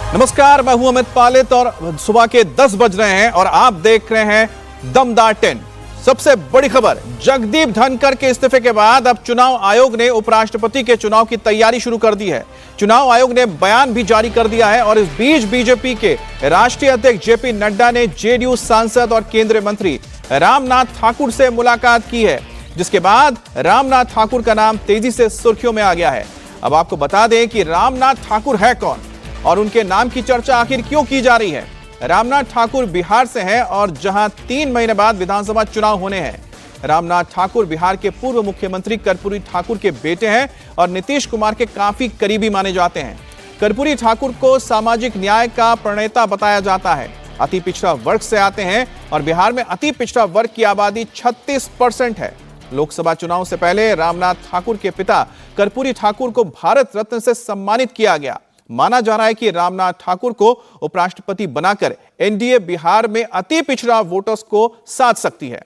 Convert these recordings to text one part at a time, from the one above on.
नमस्कार, मैं हूं अमित पालित और सुबह के 10 बज रहे हैं और आप देख रहे हैं दमदार 10। सबसे बड़ी खबर, जगदीप धनखड़ के इस्तीफे के बाद अब चुनाव आयोग ने उपराष्ट्रपति के चुनाव की तैयारी शुरू कर दी है। चुनाव आयोग ने बयान भी जारी कर दिया है और इस बीच बीजेपी के राष्ट्रीय अध्यक्ष जेपी नड्डा ने जेडीयू सांसद और केंद्रीय मंत्री रामनाथ ठाकुर से मुलाकात की है, जिसके बाद रामनाथ ठाकुर का नाम तेजी से सुर्खियों में आ गया है। अब आपको बता दें कि रामनाथ ठाकुर है कौन और उनके नाम की चर्चा आखिर क्यों की जा रही है। रामनाथ ठाकुर बिहार से हैं और जहां 3 महीने बाद विधानसभा चुनाव होने हैं। रामनाथ ठाकुर बिहार के पूर्व मुख्यमंत्री कर्पूरी ठाकुर के बेटे हैं और नीतीश कुमार के काफी करीबी माने जाते हैं। कर्पूरी ठाकुर को सामाजिक न्याय का प्रणेता बताया जाता है। अति पिछड़ा वर्ग से आते हैं और बिहार में अति पिछड़ा वर्ग की आबादी 36% है। लोकसभा चुनाव से पहले रामनाथ ठाकुर के पिता कर्पूरी ठाकुर को भारत रत्न से सम्मानित किया गया। माना जा रहा है कि रामनाथ ठाकुर को उपराष्ट्रपति बनाकर एनडीए बिहार में अति पिछड़ा वोटर्स को साध सकती है।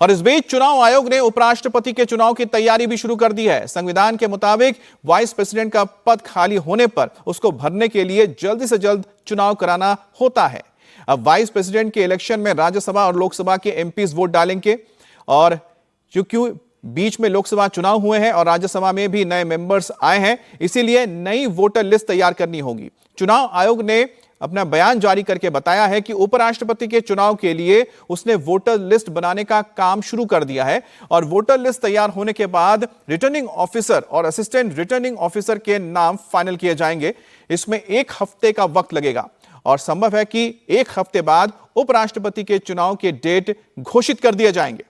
और इस बीच चुनाव आयोग ने उपराष्ट्रपति के चुनाव की तैयारी भी शुरू कर दी है। संविधान के मुताबिक वाइस प्रेसिडेंट का पद खाली होने पर उसको भरने के लिए जल्दी से जल्द चुनाव कराना होता है। अब वाइस प्रेसिडेंट के इलेक्शन में राज्यसभा और लोकसभा के एमपीज वोट डालेंगे और क्योंकि बीच में लोकसभा चुनाव हुए हैं और राज्यसभा में भी नए मेंबर्स आए हैं, इसीलिए नई वोटर लिस्ट तैयार करनी होगी। चुनाव आयोग ने अपना बयान जारी करके बताया है कि उपराष्ट्रपति के चुनाव के लिए उसने वोटर लिस्ट बनाने का काम शुरू कर दिया है और वोटर लिस्ट तैयार होने के बाद रिटर्निंग ऑफिसर और असिस्टेंट रिटर्निंग ऑफिसर के नाम फाइनल किए जाएंगे। इसमें 1 हफ्ते का वक्त लगेगा और संभव है कि 1 हफ्ते बाद उपराष्ट्रपति के चुनाव के डेट घोषित कर दिए जाएंगे।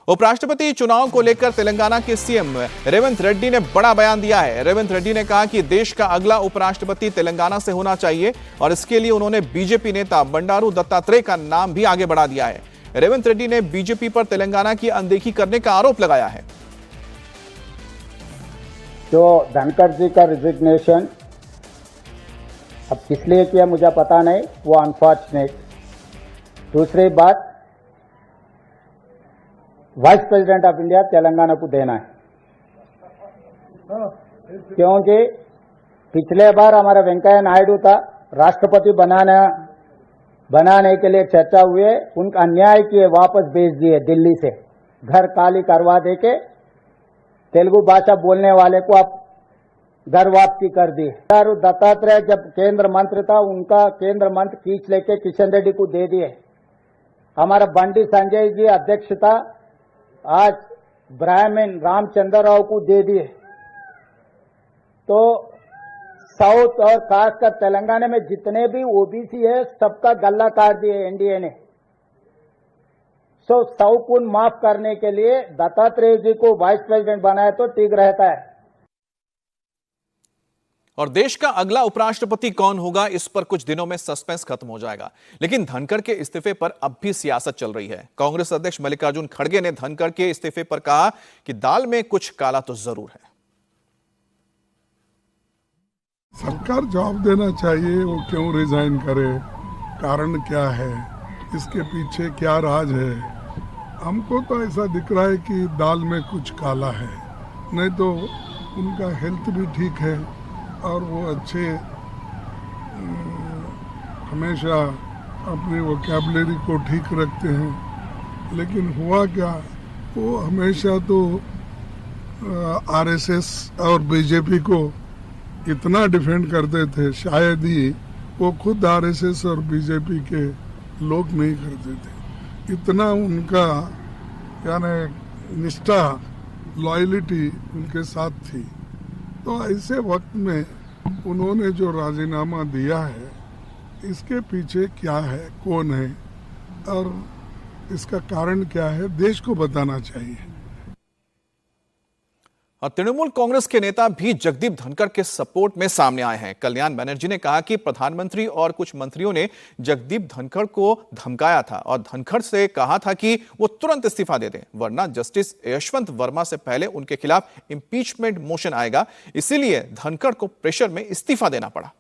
उपराष्ट्रपति चुनाव को लेकर तेलंगाना के सीएम रेवंत रेड्डी ने बड़ा बयान दिया है। रेवंत रेड्डी ने कहा कि देश का अगला उपराष्ट्रपति तेलंगाना से होना चाहिए और इसके लिए उन्होंने बीजेपी नेता बंडारू दत्तात्रेय का नाम भी आगे बढ़ा दिया है। रेवंत रेड्डी ने बीजेपी पर तेलंगाना की अनदेखी करने का आरोप लगाया है। जो धनखड़ जी का रिजिग्नेशन अब किस लिए किया मुझे पता नहीं, वो अनफॉर्चुनेट। दूसरी बात, vice president of India Telangana को देना है, क्योंकि पिछले बार हमारा वेंकैया नायडू था, राष्ट्रपति बनाने के लिए चर्चा हुए, उनका अन्याय किए, वापस भेज दिए दिल्ली से, घर खाली करवा दे के तेलुगु भाषा बोलने वाले को आप घर वापसी कर दी। दत्तात्रेय जब केंद्र मंत्री था, उनका केंद्र मंत्री खींच लेके किशन रेड्डी को दे दिए। हमारा बंडी संजय जी अध्यक्ष था, आज ब्राह्मण रामचंद्र राव को दे दिए। तो साउथ और खासकर तेलंगाना में जितने भी ओबीसी है, सबका गल्ला काट दिए एनडीए ने। सो सौकुन माफ करने के लिए दत्तात्रेय जी को वाइस प्रेसिडेंट बनाया तो ठीक रहता है। और देश का अगला उपराष्ट्रपति कौन होगा, इस पर कुछ दिनों में सस्पेंस खत्म हो जाएगा। लेकिन धनखड़ के इस्तीफे पर अब भी सियासत चल रही है। कांग्रेस अध्यक्ष मल्लिकार्जुन खड़गे ने धनखड़ के इस्तीफे पर कहा कि दाल में कुछ काला तो जरूर है। सरकार जवाब देना चाहिए, वो क्यों रिजाइन करे, कारण क्या है, इसके पीछे क्या राज है। हमको तो ऐसा दिख रहा है कि दाल में कुछ काला है, नहीं तो उनका हेल्थ भी ठीक है और वो अच्छे हमेशा अपनी वोकैबुलरी को ठीक रखते हैं। लेकिन हुआ क्या, वो हमेशा तो आरएसएस और बीजेपी को इतना डिफेंड करते थे, शायद ही वो खुद आरएसएस और बीजेपी के लोग नहीं करते थे। इतना उनका यानी निष्ठा, लॉयल्टी उनके साथ थी। तो ऐसे वक्त में उन्होंने जो राजीनामा दिया है, इसके पीछे क्या है, कौन है और इसका कारण क्या है, देश को बताना चाहिए। और तृणमूल कांग्रेस के नेता भी जगदीप धनखड़ के सपोर्ट में सामने आए हैं। कल्याण बनर्जी ने कहा कि प्रधानमंत्री और कुछ मंत्रियों ने जगदीप धनखड़ को धमकाया था और धनखड़ से कहा था कि वो तुरंत इस्तीफा दे दें, वरना जस्टिस यशवंत वर्मा से पहले उनके खिलाफ इंपीचमेंट मोशन आएगा। इसीलिए धनखड़ को प्रेशर में इस्तीफा देना पड़ा।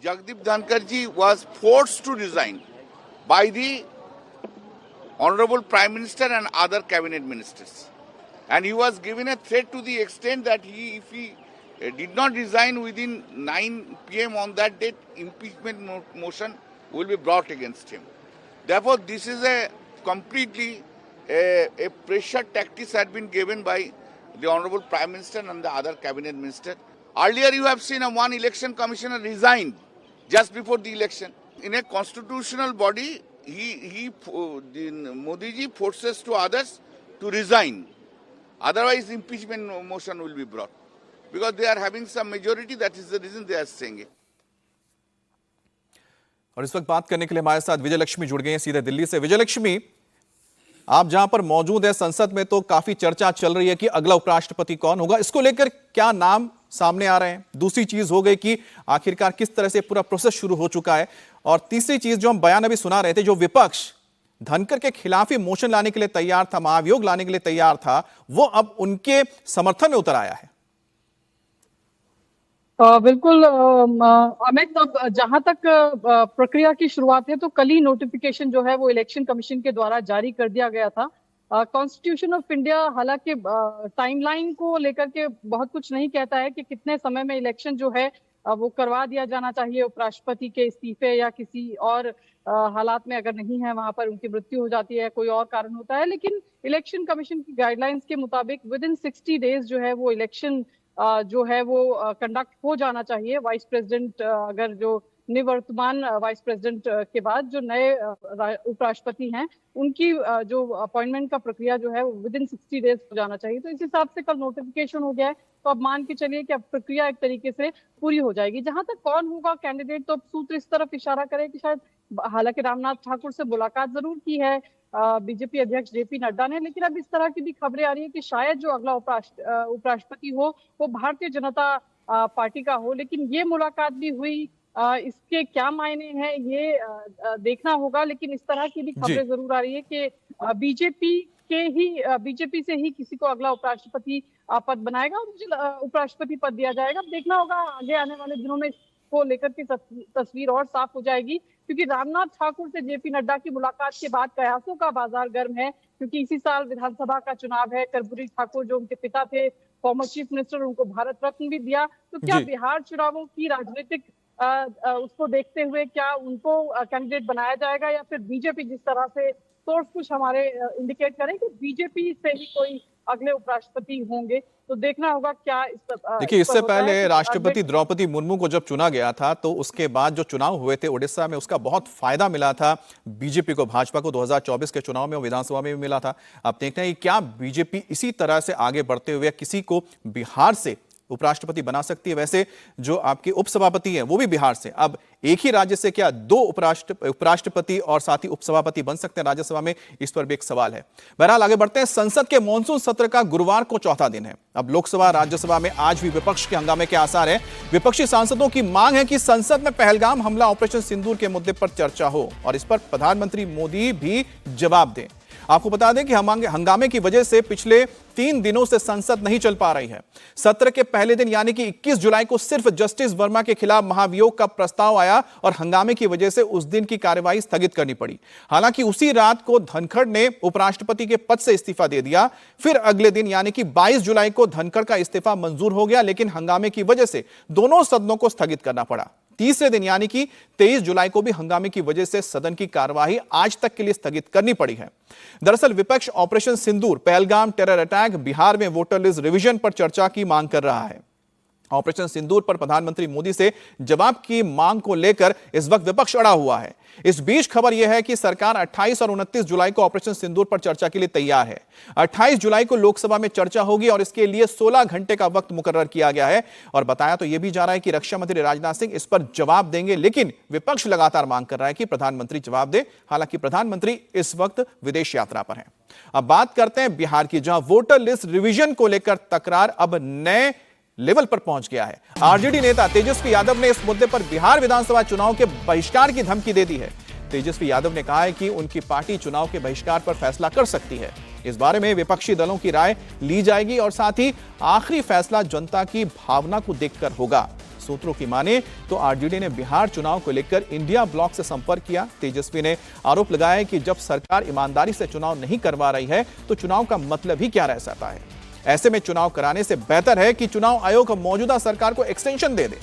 Jagdeep Dhankar ji was forced to resign by the Honorable Prime Minister and other cabinet ministers. And he was given a threat to the extent that if he did not resign within 9 p.m. on that date, impeachment motion will be brought against him. Therefore, this is a completely a pressure tactics had been given by the Honorable Prime Minister and the other cabinet minister. Earlier, you have seen one election commissioner resigned just before the election. In a constitutional body, Modi ji forces to others to resign. Otherwise, impeachment motion will be brought. Because they are having some majority, that is the reason they are saying it. और इस वक्त बात करने के लिए हमारे साथ विजय लक्ष्मी जुड़ गए हैं सीधे दिल्ली से। विजय लक्ष्मी, आप जहां पर मौजूद हैं संसद में, तो काफी चर्चा चल रही है कि अगला उपराष्ट्रपति कौन होगा। इसको लेकर क्या नाम सामने आ रहे हैं? दूसरी चीज हो गई कि आखिरकार किस तरह से पूरा प्रोसेस शुरू हो चुका है, और तीसरी चीज जो हम बयान अभी सुना रहे थे, जो विपक्ष धनखड़ के खिलाफ ही मोशन लाने के लिए तैयार था, महाभियोग लाने के लिए तैयार था, वो अब उनके समर्थन में उतर आया है। बिल्कुल अमित, अब जहां तक प्रक्रिया की शुरुआत है तो कल ही नोटिफिकेशन जो है वो इलेक्शन कमीशन के द्वारा जारी कर दिया गया था। कॉन्स्टिट्यूशन ऑफ इंडिया हालांकि टाइमलाइन को लेकर के बहुत कुछ नहीं कहता है कि कितने समय में इलेक्शन जो है वो करवा दिया जाना चाहिए। उपराष्ट्रपति के इस्तीफे या किसी और हालात में अगर नहीं है, वहां पर उनकी मृत्यु हो जाती है, कोई और कारण होता है, लेकिन इलेक्शन कमीशन की गाइडलाइंस के मुताबिक विद इन 60 डेज जो है वो इलेक्शन जो है वो कंडक्ट हो जाना चाहिए। वाइस प्रेसिडेंट अगर जो निवर्तमान वाइस प्रेसिडेंट के बाद जो नए उपराष्ट्रपति हैं, उनकी जो अपॉइंटमेंट का प्रक्रिया जो है वो विद इन 60 डेज हो जाना चाहिए। तो इस हिसाब से कल नोटिफिकेशन हो गया है, तो अब मान के चलिए कि अब प्रक्रिया एक तरीके से पूरी हो जाएगी। जहां तक कौन होगा कैंडिडेट, तो अब सूत्र इस तरफ इशारा करे कि शायद, हालांकि रामनाथ ठाकुर से मुलाकात जरूर की है बीजेपी अध्यक्ष जेपी नड्डा ने, लेकिन अब इस तरह की भी खबरें आ रही है कि शायद जो अगला उपराष्ट्रपति हो वो भारतीय जनता पार्टी का हो। लेकिन ये मुलाकात भी हुई, इसके क्या मायने हैं ये देखना होगा। लेकिन इस तरह की भी खबरें जरूर आ रही है कि बीजेपी से ही किसी को अगला उपराष्ट्रपति पद बनाएगा और मुझे उपराष्ट्रपति पद दिया जाएगा। देखना होगा आगे आने वाले दिनों में को लेकर के तस्वीर और साफ हो जाएगी, क्योंकि रामनाथ ठाकुर से जेपी नड्डा की मुलाकात के बाद कयासों का बाजार गर्म है, क्योंकि इसी साल विधानसभा का चुनाव है। कर्पूरी ठाकुर जो उनके पिता थे, फॉर्मर चीफ मिनिस्टर, उनको भारत रत्न भी दिया। तो क्या बिहार चुनावों की राजनीतिक उसको देखते हुए क्या उनको कैंडिडेट बनाया जाएगा, या फिर बीजेपी, जिस तरह से सोर्स कुछ हमारे इंडिकेट करें कि बीजेपी से ही कोई अगले उपराष्ट्रपति होंगे, तो देखना होगा क्या देखिए, इससे पहले राष्ट्रपति द्रौपदी मुर्मू को जब चुना गया था, तो उसके बाद जो चुनाव हुए थे उड़ीसा में, उसका बहुत फायदा मिला था बीजेपी को, भाजपा को 2024 के चुनाव में और विधानसभा में भी मिला था। अब देखते हैं कि क्या बीजेपी इसी तरह से आगे बढ़ते हुए किसी को बिहार से उपराष्ट्रपति बना सकती है। वैसे जो आपके उपसभापति हैं वो भी बिहार से, अब एक ही राज्य से क्या 2 उपराष्ट्रपति और साथ ही उपसभापति बन सकते हैं राज्यसभा में, इस पर भी एक सवाल है। बहरहाल आगे बढ़ते हैं। संसद के मॉनसून सत्र का गुरुवार को चौथा दिन है। अब लोकसभा राज्यसभा में आज भी विपक्ष के हंगामे के आसार हैं। विपक्षी सांसदों की मांग है कि संसद में पहलगाम हमला ऑपरेशन सिंदूर के मुद्दे पर चर्चा हो और इस पर प्रधानमंत्री मोदी भी जवाब दें। आपको बता दें कि हंगामे की वजह से पिछले 3 दिनों से संसद नहीं चल पा रही है। सत्र के पहले दिन यानी कि 21 जुलाई को सिर्फ जस्टिस वर्मा के खिलाफ महाभियोग का प्रस्ताव आया और हंगामे की वजह से उस दिन की कार्यवाही स्थगित करनी पड़ी। हालांकि उसी रात को धनखड़ ने उपराष्ट्रपति के पद से इस्तीफा दे दिया। फिर अगले दिन यानी कि 22 जुलाई को धनखड़ का इस्तीफा मंजूर हो गया, लेकिन हंगामे की वजह से दोनों सदनों को स्थगित करना पड़ा। तीसरे दिन यानी कि 23 जुलाई को भी हंगामे की वजह से सदन की कार्यवाही आज तक के लिए स्थगित करनी पड़ी है। दरअसल विपक्ष ऑपरेशन सिंदूर, पहलगाम टेरर अटैक, बिहार में वोटर लिस्ट रिवीजन पर चर्चा की मांग कर रहा है। ऑपरेशन सिंदूर पर प्रधानमंत्री मोदी से जवाब की मांग को लेकर इस वक्त विपक्ष अड़ा हुआ है। इस बीच खबर यह है कि सरकार 28 और 29 जुलाई को ऑपरेशन सिंदूर पर चर्चा के लिए तैयार है। 28 जुलाई को लोकसभा में चर्चा होगी और इसके लिए 16 घंटे का वक्त मुकर्रर किया गया है और बताया तो यह भी जा रहा है कि रक्षा मंत्री राजनाथ सिंह इस पर जवाब देंगे, लेकिन विपक्ष लगातार मांग कर रहा है कि प्रधानमंत्री जवाब दे। हालांकि प्रधानमंत्री इस वक्त विदेश यात्रा पर हैं। अब बात करते हैं बिहार की, जहां वोटर लिस्ट रिवीजन को लेकर तकरार अब नए लेवल पर पहुंच गया है। आरजेडी नेता तेजस्वी यादव ने इस मुद्दे पर बिहार विधानसभा चुनाव के बहिष्कार की धमकी दे दी है। तेजस्वी यादव ने कहा है कि उनकी पार्टी चुनाव के बहिष्कार पर फैसला कर सकती है। इस बारे में विपक्षी दलों की राय ली जाएगी और साथ ही आखिरी फैसला जनता की भावना को देखकर होगा। सूत्रों की माने तो आरजेडी ने बिहार चुनाव को लेकर इंडिया ब्लॉक से संपर्क किया। तेजस्वी ने आरोप लगाया कि जब सरकार ईमानदारी से चुनाव नहीं करवा रही है तो चुनाव का मतलब ही क्या रह सकता है। ऐसे में चुनाव कराने से बेहतर है कि चुनाव आयोग मौजूदा सरकार को एक्सटेंशन दे दे।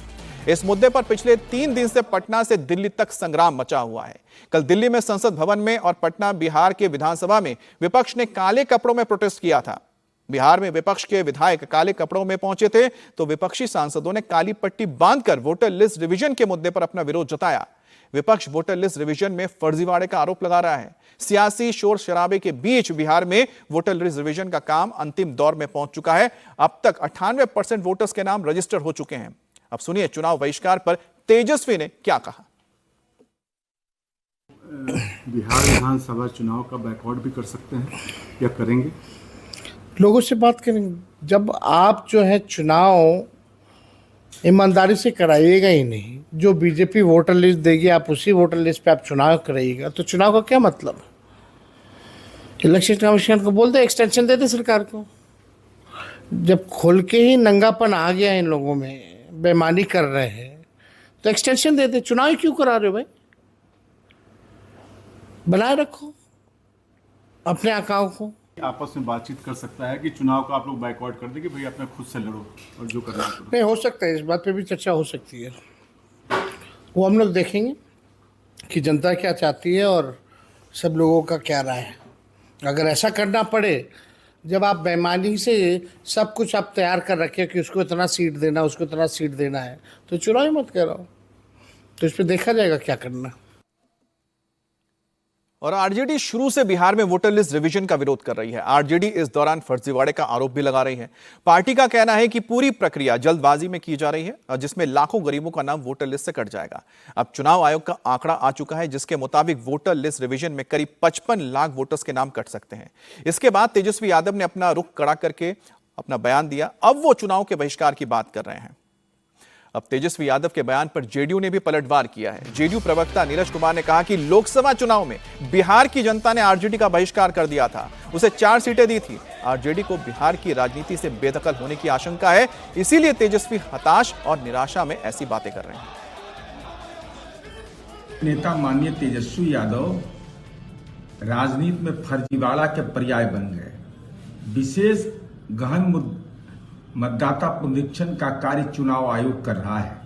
इस मुद्दे पर पिछले 3 दिन से पटना से दिल्ली तक संग्राम मचा हुआ है। कल दिल्ली में संसद भवन में और पटना बिहार के विधानसभा में विपक्ष ने काले कपड़ों में प्रोटेस्ट किया था। बिहार में विपक्ष के विधायक काले कपड़ों में पहुंचे थे तो विपक्षी सांसदों ने काली पट्टी बांधकर वोटर लिस्ट रिवीजन के मुद्दे पर अपना विरोध जताया। विपक्ष वोटर लिस्ट रिवीजन में फर्जीवाड़े का आरोप लगा रहा है। सियासी शोर शराबे के बीच बिहार में वोटर लिस्ट रिवीजन का काम अंतिम दौर में पहुंच चुका है। अब तक 98% वोटर्स के नाम रजिस्टर हो चुके हैं। अब सुनिए चुनाव बहिष्कार पर तेजस्वी ने क्या कहा। बिहार विधानसभा चुनाव का बैकआउट भी कर सकते हैं या करेंगे? लोगों से बात करेंगे। जब आप जो है चुनाव ईमानदारी से कराइएगा ही नहीं, जो बीजेपी वोटर लिस्ट देगी आप उसी वोटर लिस्ट पे आप चुनाव कराइएगा, तो चुनाव का क्या मतलब? इलेक्शन कमीशन को बोल दे एक्सटेंशन दे दे सरकार को। जब खोल के ही नंगापन आ गया इन लोगों में, बेईमानी कर रहे हैं, तो एक्सटेंशन दे दे। चुनाव क्यों करा रहे हो भाई? बनाए रखो अपने आकाओं को। आपस में बातचीत कर सकता है कि चुनाव का आप लोग बैकआउट कर दे कि भाई अपने खुद से लड़ो और जो करना है। नहीं, हो सकता है, इस बात पे भी चर्चा हो सकती है। वो हम लोग देखेंगे कि जनता क्या चाहती है और सब लोगों का क्या राय है। अगर ऐसा करना पड़े, जब आप बेईमानी से सब कुछ आप तैयार कर रखे कि उसको इतना सीट देना, उसको इतना सीट देना है, तो चुनाव ही मत कराओ। तो इस पर देखा जाएगा क्या करना। और आरजेडी शुरू से बिहार में वोटर लिस्ट रिवीजन का विरोध कर रही है। आरजेडी इस दौरान फर्जीवाड़े का आरोप भी लगा रही है। पार्टी का कहना है कि पूरी प्रक्रिया जल्दबाजी में की जा रही है, जिसमें लाखों गरीबों का नाम वोटर लिस्ट से कट जाएगा। अब चुनाव आयोग का आंकड़ा आ चुका है, जिसके मुताबिक वोटर लिस्ट रिवीजन में करीब 55 लाख वोटर्स के नाम कट सकते हैं। इसके बाद तेजस्वी यादव ने अपना रुख कड़ा करके अपना बयान दिया। अब वो चुनाव के बहिष्कार की बात कर रहे हैं। अब तेजस्वी यादव के बयान पर जेडीयू ने भी पलटवार किया है। जेडीयू प्रवक्ता नीरज कुमार ने कहा कि लोकसभा चुनाव में बिहार की जनता ने आरजेडी का बहिष्कार कर दिया था, उसे 4 सीटें दी थी। आरजेडी को बिहार की राजनीति से बेदखल होने की आशंका है, इसीलिए तेजस्वी हताश और निराशा में ऐसी बातें कर रहे हैं। नेता माननीय तेजस्वी यादव राजनीति में फर्जीवाड़ा के पर्याय बन गए। विशेष गहन मतदाता पुनरीक्षण का कार्य चुनाव आयोग कर रहा है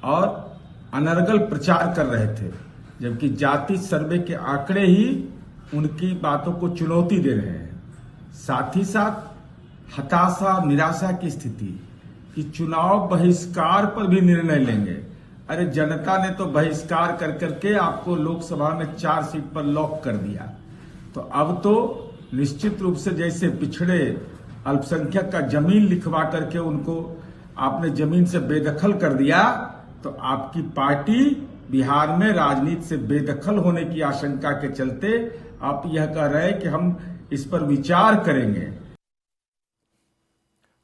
और अनर्गल प्रचार कर रहे थे, जबकि जाति सर्वे के आंकड़े ही उनकी बातों को चुनौती दे रहे हैं। साथ ही साथ हताशा निराशा की स्थिति कि चुनाव बहिष्कार पर भी निर्णय लेंगे। अरे जनता ने तो बहिष्कार कर करके आपको लोकसभा में 4 सीट पर लॉक कर दिया, तो अब तो निश्चित रूप से जैसे पिछड़े अल्पसंख्यक का जमीन लिखवा करके उनको आपने जमीन से बेदखल कर दिया, तो आपकी पार्टी बिहार में राजनीति से बेदखल होने की आशंका के चलते आप यह कह रहे हैं कि हम इस पर विचार करेंगे।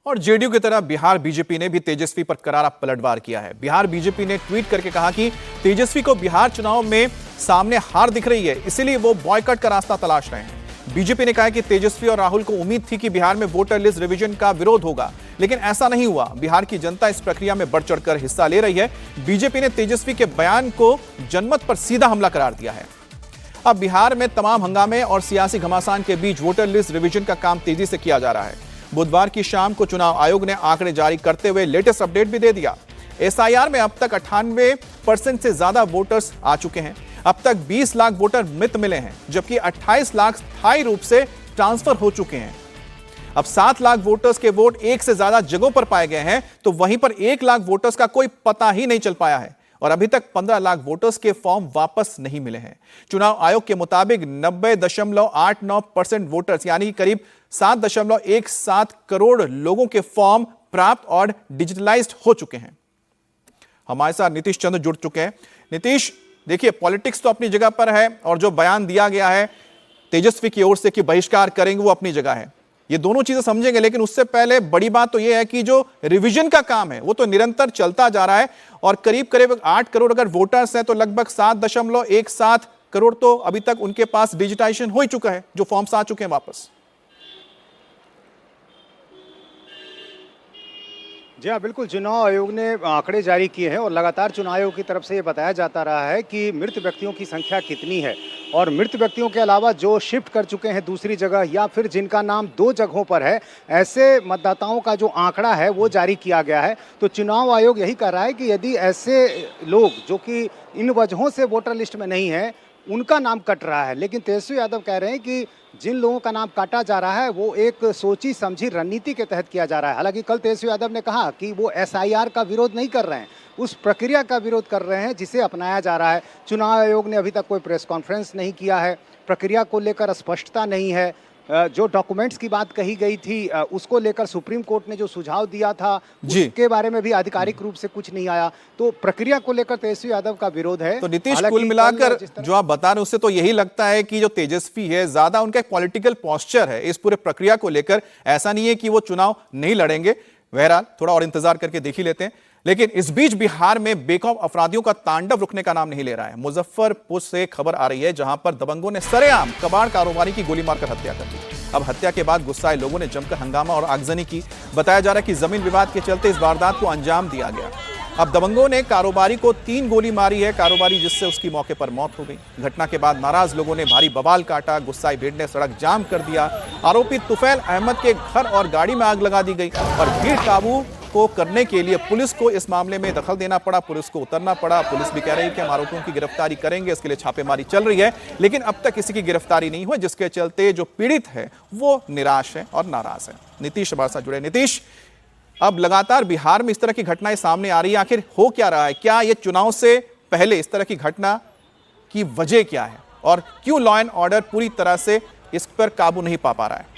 और जेडीयू की तरह बिहार बीजेपी ने भी तेजस्वी पर करारा पलटवार किया है। बिहार बीजेपी ने ट्वीट करके कहा कि तेजस्वी को बिहार चुनाव में सामने हार दिख रही है, इसीलिए वो बॉयकॉट का रास्ता तलाश रहे हैं। बीजेपी ने कहा कि तेजस्वी और राहुल को उम्मीद थी कि बिहार में वोटर लिस्ट रिवीजन का विरोध होगा, लेकिन ऐसा नहीं हुआ। बिहार की जनता इस प्रक्रिया में बढ़ चढ़कर हिस्सा ले रही है। बीजेपी ने तेजस्वी के बयान को जनमत पर सीधा हमला करार दिया है। अब बिहार में तमाम हंगामे और सियासी घमासान के बीच वोटर लिस्ट रिवीजन का काम तेजी से किया जा रहा है। बुधवार की शाम को चुनाव आयोग ने आंकड़े जारी करते हुए लेटेस्ट अपडेट भी दे दिया। एसआईआर में अब तक 98% से ज्यादा वोटर्स आ चुके हैं। अब तक 20 लाख वोटर मृत मिले हैं, जबकि 28 लाख स्थायी रूप से ट्रांसफर हो चुके हैं। अब 7 लाख वोटर्स के वोट एक से ज्यादा जगहों पर पाए गए हैं, तो वहीं पर 1 लाख वोटर्स का कोई पता ही नहीं चल पाया है और अभी तक 15 लाख वोटर्स के फॉर्म वापस नहीं मिले हैं। चुनाव आयोग के मुताबिक 90.89% वोटर्स यानी करीब 7.17 करोड़ लोगों के फॉर्म प्राप्त और डिजिटलाइज्ड हो चुके हैं। हमारे साथ नीतीश चंद्र जुड़ चुके हैं। नीतीश, देखिए पॉलिटिक्स तो अपनी जगह पर है और जो बयान दिया गया है तेजस्वी की ओर से कि बहिष्कार करेंगे वो अपनी जगह है, ये दोनों चीजें समझेंगे। लेकिन उससे पहले बड़ी बात तो यह है कि जो रिवीजन का काम है वो तो निरंतर चलता जा रहा है और करीब करीब 8 करोड़ अगर वोटर्स हैं तो लगभग 7.17 करोड़ तो अभी तक उनके पास डिजिटाइजेशन हो ही चुका है, जो फॉर्म्स आ चुके हैं वापस। जी हाँ, बिल्कुल। चुनाव आयोग ने आंकड़े जारी किए हैं और लगातार चुनाव आयोग की तरफ से ये बताया जाता रहा है कि मृत व्यक्तियों की संख्या कितनी है और मृत व्यक्तियों के अलावा जो शिफ्ट कर चुके हैं दूसरी जगह या फिर जिनका नाम 2 जगहों पर है, ऐसे मतदाताओं का जो आंकड़ा है वो जारी किया गया है। तो चुनाव आयोग यही कर रहा है कि यदि ऐसे लोग जो कि इन वजहों से वोटर लिस्ट में नहीं है, उनका नाम कट रहा है, लेकिन तेजस्वी यादव कह रहे हैं कि जिन लोगों का नाम काटा जा रहा है वो एक सोची समझी रणनीति के तहत किया जा रहा है। हालांकि कल तेजस्वी यादव ने कहा कि वो SIR का विरोध नहीं कर रहे हैं, उस प्रक्रिया का विरोध कर रहे हैं जिसे अपनाया जा रहा है। चुनाव आयोग ने अभी तक कोई प्रेस कॉन्फ्रेंस नहीं किया है, प्रक्रिया को लेकर स्पष्टता नहीं है। जो डॉक्यूमेंट्स की बात कही गई थी उसको लेकर सुप्रीम कोर्ट ने जो सुझाव दिया था उसके बारे में भी आधिकारिक रूप से कुछ नहीं आया। तो प्रक्रिया को लेकर तेजस्वी यादव का विरोध है। तो नीतीश, कुल मिलाकर जो आप बता रहे हैं उससे तो यही लगता है कि जो तेजस्वी है ज्यादा उनका एक पॉलिटिकल पोस्चर है इस पूरे प्रक्रिया को लेकर। ऐसा नहीं है कि वो चुनाव नहीं लड़ेंगे। बहरहाल थोड़ा और इंतजार करके देख ही लेते हैं। लेकिन इस बीच बिहार में बेखौफ अपराधियों का तांडव रुकने का नाम नहीं ले रहा है। मुजफ्फरपुर से खबर आ रही है जहां पर दबंगों ने सरेआम कबाड़ कारोबारी की गोली मारकर हत्या कर दी। अब हत्या के बाद गुस्साए लोगों ने जमकर हंगामा और आगजनी की। बताया जा रहा है कि जमीन विवाद के चलते इस वारदात को अंजाम दिया गया। अब दबंगों ने कारोबारी को 3 गोली मारी है कारोबारी, जिससे उसकी मौके पर मौत हो गई। घटना के बाद नाराज लोगों ने भारी बवाल काटा। गुस्साई भीड़ ने सड़क जाम कर दिया। आरोपी तुफैल अहमद के घर और गाड़ी में आग लगा दी गई और भीड़ काबू को करने के लिए पुलिस को इस मामले में दखल देना पड़ा, पुलिस को उतरना पड़ा। पुलिस भी कह रही है कि हम आरोपियों की गिरफ्तारी करेंगे, इसके लिए छापेमारी चल रही है, लेकिन अब तक किसी की गिरफ्तारी नहीं हुई, जिसके चलते जो पीड़ित है वो निराश है और नाराज है। नीतीश हमारे साथ जुड़े। नीतीश, अब लगातार बिहार में इस तरह की घटनाएं सामने आ रही है, आखिर हो क्या रहा है? क्या ये चुनाव से पहले इस तरह की घटना की वजह क्या है और क्यों लॉ एंड ऑर्डर पूरी तरह से इस पर काबू नहीं पा रहा है?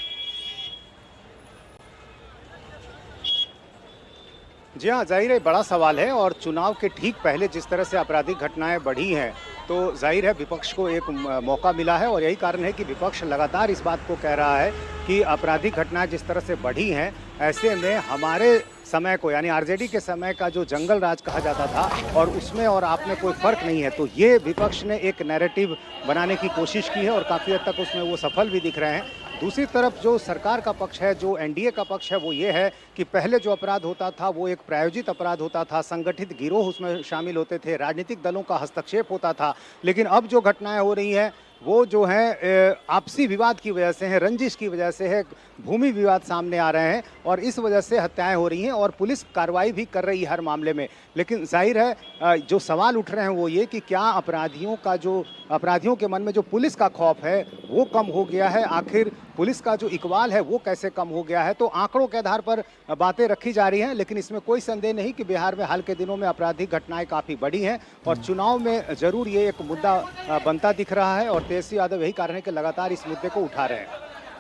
जी हाँ, जाहिर है बड़ा सवाल है और चुनाव के ठीक पहले जिस तरह से आपराधिक घटनाएं बढ़ी हैं तो जाहिर है विपक्ष को एक मौका मिला है और यही कारण है कि विपक्ष लगातार इस बात को कह रहा है कि आपराधिक घटनाएं जिस तरह से बढ़ी हैं, ऐसे में हमारे समय को यानी आरजेडी के समय का जो जंगल राज कहा जाता था और उसमें और आप में कोई फर्क नहीं है। तो ये विपक्ष ने एक नैरेटिव बनाने की कोशिश की है और काफ़ी हद तक उसमें वो सफल भी दिख रहे हैं। दूसरी तरफ जो सरकार का पक्ष है, जो एनडीए का पक्ष है, वो ये है कि पहले जो अपराध होता था वो एक प्रायोजित अपराध होता था, संगठित गिरोह उसमें शामिल होते थे, राजनीतिक दलों का हस्तक्षेप होता था। लेकिन अब जो घटनाएं हो रही हैं वो जो है आपसी विवाद की वजह से है, रंजिश की वजह से है, भूमि विवाद सामने आ रहे हैं और इस वजह से हत्याएं हो रही हैं और पुलिस कार्रवाई भी कर रही है हर मामले में। लेकिन जाहिर है जो सवाल उठ रहे हैं वो ये कि क्या अपराधियों के मन में जो पुलिस का खौफ है वो कम हो गया है, आखिर पुलिस का जो इकबाल है वो कैसे कम हो गया है। तो आंकड़ों के आधार पर बातें रखी जा रही हैं, लेकिन इसमें कोई संदेह नहीं कि बिहार में हाल के दिनों में आपराधिक घटनाएं काफ़ी बढ़ी हैं और चुनाव में जरूर ये एक मुद्दा बनता दिख रहा है और तेजस्वी यादव यही कारण है कि लगातार इस मुद्दे को उठा रहे हैं।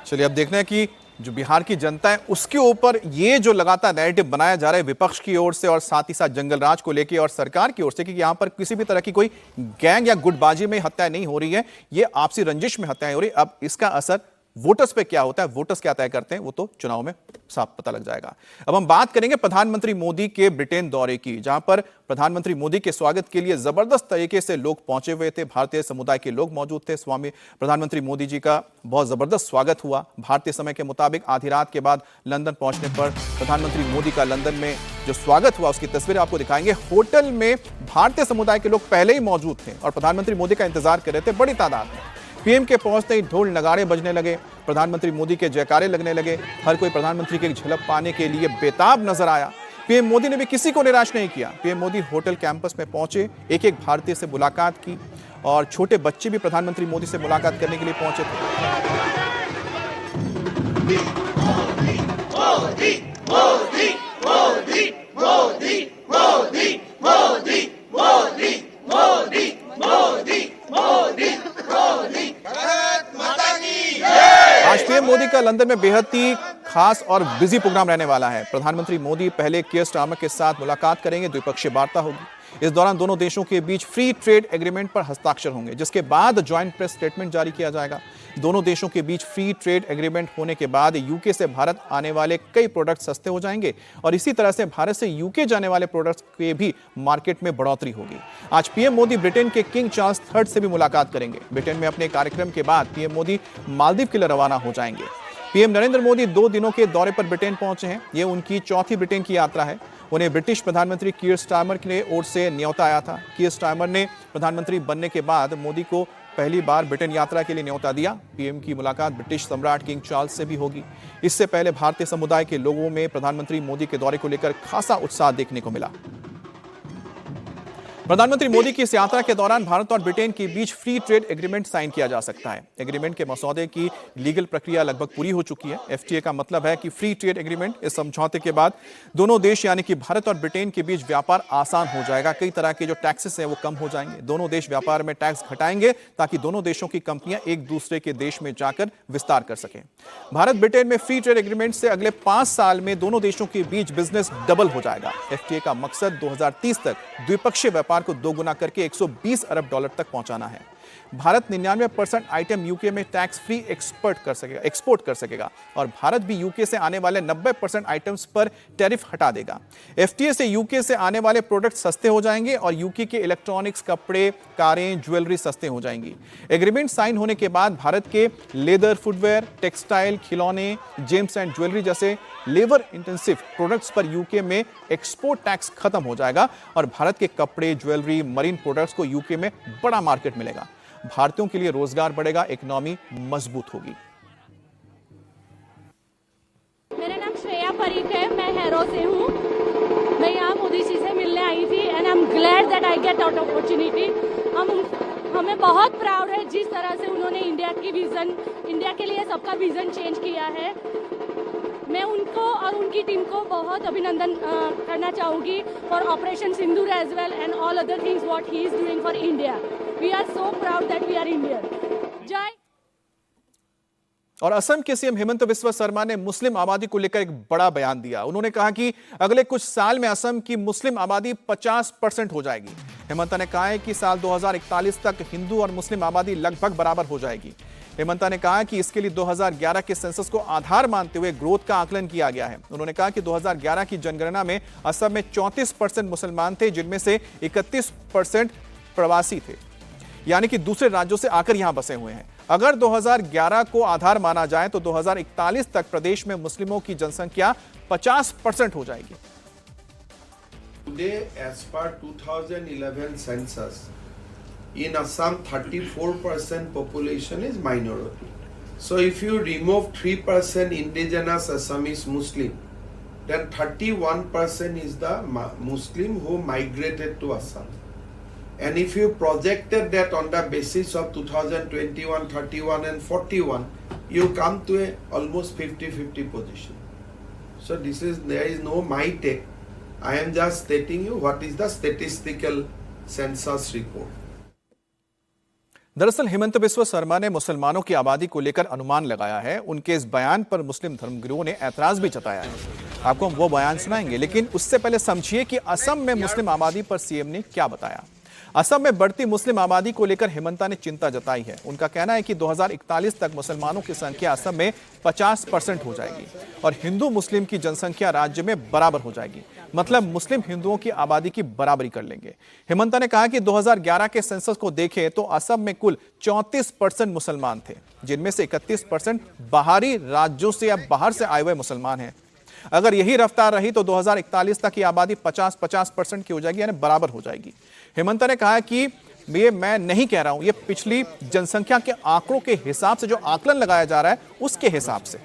चलिए अब देखना है कि जो बिहार की जनता है उसके ऊपर ये जो लगातार नैरेटिव बनाया जा रहा है विपक्ष की ओर से और साथ ही साथ जंगल राज को लेकर और सरकार की ओर से कि यहाँ पर किसी भी तरह की कोई गैंग या गुटबाजी में हत्या नहीं हो रही है, ये आपसी रंजिश में हत्याएं हो रही है। अब इसका असर वोटर्स पे क्या होता है, वोटर्स क्या तय करते हैं, वो तो चुनाव में साफ पता लग जाएगा। अब हम बात करेंगे प्रधानमंत्री मोदी के ब्रिटेन दौरे की, जहां पर प्रधानमंत्री मोदी के स्वागत के लिए जबरदस्त तरीके से लोग पहुंचे हुए थे। भारतीय समुदाय के लोग मौजूद थे। प्रधानमंत्री मोदी जी का बहुत जबरदस्त स्वागत हुआ। भारतीय समय के मुताबिक आधी रात के बाद लंदन पहुंचने पर प्रधानमंत्री मोदी का लंदन में जो स्वागत हुआ उसकी तस्वीरें आपको दिखाएंगे। होटल में भारतीय समुदाय के लोग पहले ही मौजूद थे और प्रधानमंत्री मोदी का इंतजार कर रहे थे बड़ी तादाद में। पीएम के पहुंचते ही ढोल नगाड़े बजने लगे, प्रधानमंत्री मोदी के जयकारे लगने लगे। हर कोई प्रधानमंत्री की झलक पाने के लिए बेताब नजर आया। पीएम मोदी ने भी किसी को निराश नहीं किया। पीएम मोदी होटल कैंपस में पहुंचे, एक एक भारतीय से मुलाकात की और छोटे बच्चे भी प्रधानमंत्री मोदी से मुलाकात करने के लिए पहुंचे आज पीएम मोदी का लंदन में बेहद ही खास और बिजी प्रोग्राम रहने वाला है। प्रधानमंत्री मोदी पहले कियर स्टारमर के साथ मुलाकात करेंगे, द्विपक्षीय वार्ता होगी। इस दौरान दोनों देशों के बीच फ्री ट्रेड एग्रीमेंट पर हस्ताक्षर होंगे, जिसके बाद ज्वाइंट प्रेस स्टेटमेंट जारी किया जाएगा। दोनों देशों के बीच फ्री ट्रेड एग्रीमेंट होने के बाद यूके से भारत आने वाले कई प्रोडक्ट सस्ते हो जाएंगे और इसी तरह से भारत से यूके जाने वाले प्रोडक्ट्स के भी मार्केट में बढ़ोतरी होगी। आज पीएम मोदी ब्रिटेन के किंग चार्ल्स III से भी मुलाकात करेंगे। ब्रिटेन में अपने कार्यक्रम के बाद पीएम मोदी मालदीव के लिए रवाना हो जाएंगे। पीएम नरेंद्र मोदी 2 दिनों के दौरे पर ब्रिटेन पहुंचे हैं। ये उनकी चौथी ब्रिटेन की यात्रा है। उन्हें ब्रिटिश प्रधानमंत्री कीर स्टारमर की ओर से न्योता आया था। कीर स्टारमर ने प्रधानमंत्री बनने के बाद मोदी को पहली बार ब्रिटेन यात्रा के लिए न्योता दिया। पीएम की मुलाकात ब्रिटिश सम्राट किंग चार्ल्स से भी होगी। इससे पहले भारतीय समुदाय के लोगों में प्रधानमंत्री मोदी के दौरे को लेकर खासा उत्साह देखने को मिला। प्रधानमंत्री मोदी की इस यात्रा के दौरान भारत और ब्रिटेन के बीच फ्री ट्रेड एग्रीमेंट साइन किया जा सकता है। एग्रीमेंट के मसौदे की लीगल प्रक्रिया लगभग पूरी हो चुकी है। एफटीए का मतलब है कि फ्री ट्रेड एग्रीमेंट। इस समझौते के बाद दोनों देश यानी कि भारत और ब्रिटेन के बीच व्यापार आसान हो जाएगा। कई तरह के जो टैक्सेस हैं वो कम हो जाएंगे। दोनों देश व्यापार में टैक्स घटाएंगे ताकि दोनों देशों की कंपनियां एक दूसरे के देश में जाकर विस्तार कर सकें। भारत ब्रिटेन में फ्री ट्रेड एग्रीमेंट से अगले 5 साल में दोनों देशों के बीच बिजनेस डबल हो जाएगा। एफटीए का मकसद 2030 तक द्विपक्षीय व्यापार को दोगुना करके 120 अरब डॉलर तक पहुंचाना है। भारत 99% आइटम यूके में टैक्स फ्री एक्सपोर्ट कर सकेगा और भारत भी यूके से आने वाले 90% आइटम्स पर टैरिफ हटा देगा। एफटीए से यूके से आने वाले प्रोडक्ट सस्ते हो जाएंगे और यूके के इलेक्ट्रॉनिक्स, कपड़े, कारें, ज्वेलरी सस्ते हो जाएंगी। एग्रीमेंट साइन होने के बाद भारत के लेदर, फुटवेयर, टेक्सटाइल, खिलौने, जेम्स एंड ज्वेलरी जैसे लेबर इंटेंसिव प्रोडक्ट्स पर यूके में एक्सपोर्ट टैक्स खत्म हो जाएगा और भारत के कपड़े, ज्वेलरी, मरीन प्रोडक्ट्स को यूके में बड़ा मार्केट मिलेगा। भारतीयों के लिए रोजगार बढ़ेगा, इकोनॉमी मजबूत होगी। मेरा नाम श्रेया परीख है, मैं हैरो से हूँ। मैं यहाँ मोदी जी से मिलने आई थी and I am glad that I get out opportunity. हमें बहुत प्राउड है जिस तरह से उन्होंने इंडिया के लिए सबका विजन चेंज किया है। मैं उनको और उनकी टीम को बहुत अभिनंदन करना चाहूँगी for operation Sindoor as well and all other things what he is doing for India. We are so proud that we are Indian. जय। और असम के सीएम हेमंत बिस्वा शर्मा ने मुस्लिम आबादी को लेकर एक बड़ा बयान दिया। उन्होंने कहा कि अगले कुछ साल में असम की मुस्लिम आबादी 50% हो जाएगी। हेमंत ने कहा है कि साल 2041 तक हिंदू और मुस्लिम आबादी लगभग बराबर हो जाएगी। हेमंत ने कहा कि इसके लिए 2011 के सेंसस को आधार मानते हुए ग्रोथ का आकलन किया गया है। उन्होंने कहा कि 2011 की जनगणना में असम में 34% मुसलमान थे, जिनमें से 31% प्रवासी थे, यानी कि दूसरे राज्यों से आकर यहां बसे हुए हैं। अगर 2011 को आधार माना जाए तो 2041 तक प्रदेश में मुस्लिमों की जनसंख्या 50% हो जाएगी। Today, as per 2011 census, in Assam 34% population is minority. So if you remove 3% indigenous Assamese Muslim, then 31% is the Muslim who migrated to Assam. And if you projected that on the basis of 2021, 31 and 41, you come to a almost 50-50 position. So there is no my take. I am just stating you what is the statistical census report. दरअसल हेमंत बिस्वा शर्मा ने मुसलमानों की आबादी को लेकर अनुमान लगाया है। उनके इस बयान पर मुस्लिम धर्मगुरुओं ने ऐतराज भी जताया है। आपको हम वो बयान सुनाएंगे, लेकिन उससे पहले समझिए कि असम में मुस्लिम आबादी पर सीएम ने क्या बताया। असम में बढ़ती मुस्लिम आबादी को लेकर हेमंता ने चिंता जताई है। उनका कहना है कि 2041 तक मुसलमानों की संख्या असम में 50% हो जाएगी और हिंदू मुस्लिम की जनसंख्या राज्य में बराबर हो जाएगी। मतलब मुस्लिम हिंदुओं की आबादी की बराबरी कर लेंगे। हेमंता ने कहा कि 2011 के सेंसस को देखें तो असम में कुल 34% मुसलमान थे, जिनमें से 31% बाहरी राज्यों से या बाहर से आए हुए मुसलमान हैं। अगर यही रफ्तार रही तो 2041 तक की आबादी 50% की हो जाएगी, यानी बराबर हो जाएगी। हेमंता ने कहा कि ये मैं नहीं कह रहा हूं, ये पिछली जनसंख्या के आंकड़ों के हिसाब से जो आकलन लगाया जा रहा है उसके हिसाब से